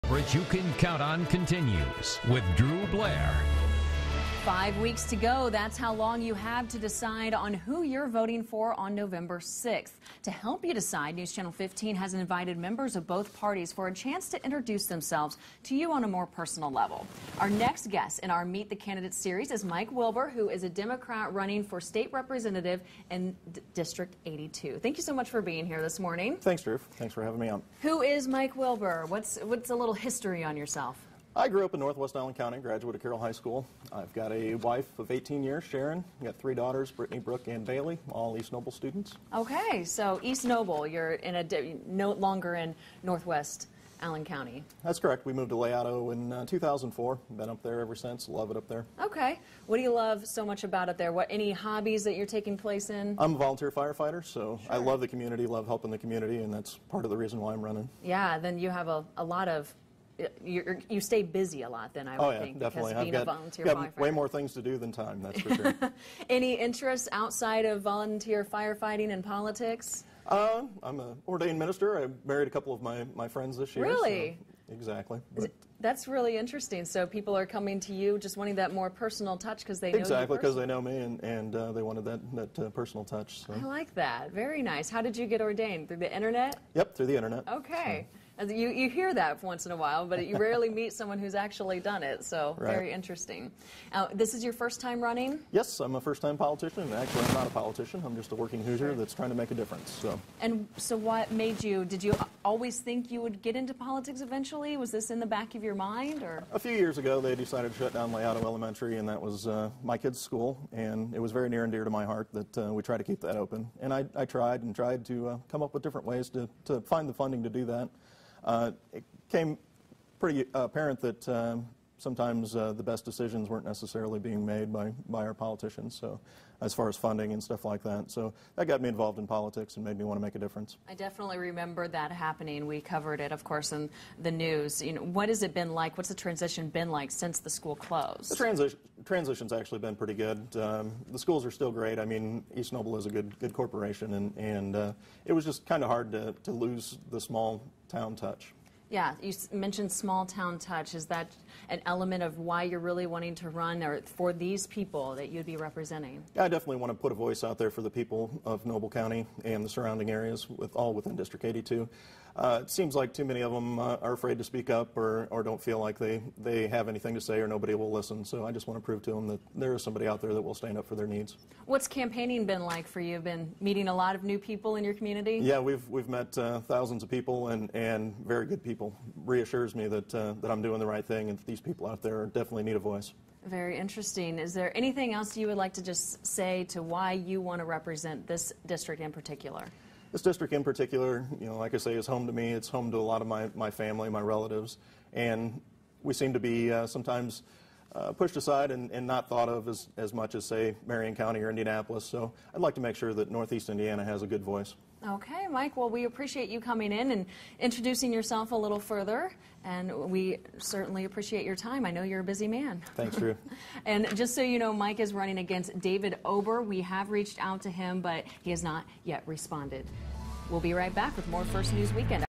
Which you can count on continues with Drew Blair. 5 weeks to go. That's how long you have to decide on who you're voting for on November 6th. To help you decide, News Channel 15 has invited members of both parties for a chance to introduce themselves to you on a more personal level. Our next guest in our Meet the Candidates series is Mike Wilber, who is a Democrat running for state representative in District 82. Thank you so much for being here this morning. Thanks, Drew. Thanks for having me on. Who is Mike Wilber? What's a little history on yourself? I grew up in Northwest Allen County, graduate of Carroll High School. I've got a wife of 18 years, Sharon. I've got 3 daughters, Brittany, Brooke, and Bailey, all East Noble students. Okay, so East Noble, you're no longer in Northwest Allen County. That's correct. We moved to Layotto in 2004. Been up there ever since. Love it up there. Okay. What do you love so much about it there? Any hobbies that you're taking place in? I'm a volunteer firefighter, so Sure. I love the community, love helping the community, and that's part of the reason why I'm running. Yeah, then you have a lot of... You stay busy a lot then, I would think, definitely. because being a volunteer got firefighter. way more things to do than time, that's for sure. Any interests outside of volunteer firefighting and politics? I'm an ordained minister. I married a couple of my friends this year. Really? So, exactly. That's really interesting. So people are coming to you just wanting that more personal touch because they know you Exactly, because personally. they know me and they wanted that personal touch. So. I like that. Very nice. How did you get ordained? Through the internet? Yep, through the internet. Okay. You hear that once in a while, but you rarely meet someone who's actually done it, so Right. Very interesting. This is your first time running? Yes, I'm a first-time politician, and actually I'm not a politician. I'm just a working Hoosier that's trying to make a difference. So. And so what made you, did you always think you would get into politics eventually? Was this in the back of your mind? Or? A few years ago, they decided to shut down Layotto Elementary, and that was my kid's school, and it was very near and dear to my heart that we try to keep that open. And I tried to come up with different ways to find the funding to do that. It became pretty apparent that sometimes the best decisions weren't necessarily being made by our politicians, so as far as funding and stuff like that. So that got me involved in politics and made me want to make a difference. I definitely remember that happening. We covered it, of course, in the news. What has it been like? What's the transition been like since the school closed? The transition's actually been pretty good. The schools are still great. I mean, East Noble is a good corporation, and it was just kind of hard to lose the small town touch. Yeah, you mentioned small town touch. Is that an element of why you're really wanting to run, or for these people that you'd be representing? Yeah, I definitely want to put a voice out there for the people of Noble County and the surrounding areas, all within District 82. It seems like too many of them are afraid to speak up or don't feel like they have anything to say or nobody will listen. So I just want to prove to them that there is somebody out there that will stand up for their needs. What's campaigning been like for you? Been meeting a lot of new people in your community? Yeah, we've met thousands of people and very good people. Reassures me that I'm doing the right thing and that these people out there definitely need a voice. Very interesting. Is there anything else you would like to just say to why you want to represent this district in particular? This district in particular, like I say, is home to me. It's home to a lot of my family, my relatives, and we seem to be sometimes pushed aside and not thought of as much as, say, Marion County or Indianapolis. So I'd like to make sure that Northeast Indiana has a good voice. Okay, Mike, well, we appreciate you coming in and introducing yourself a little further, and we certainly appreciate your time. I know you're a busy man. Thanks, Drew. And just so you know, Mike is running against David Ober. We have reached out to him, but he has not yet responded. We'll be right back with more First News Weekend.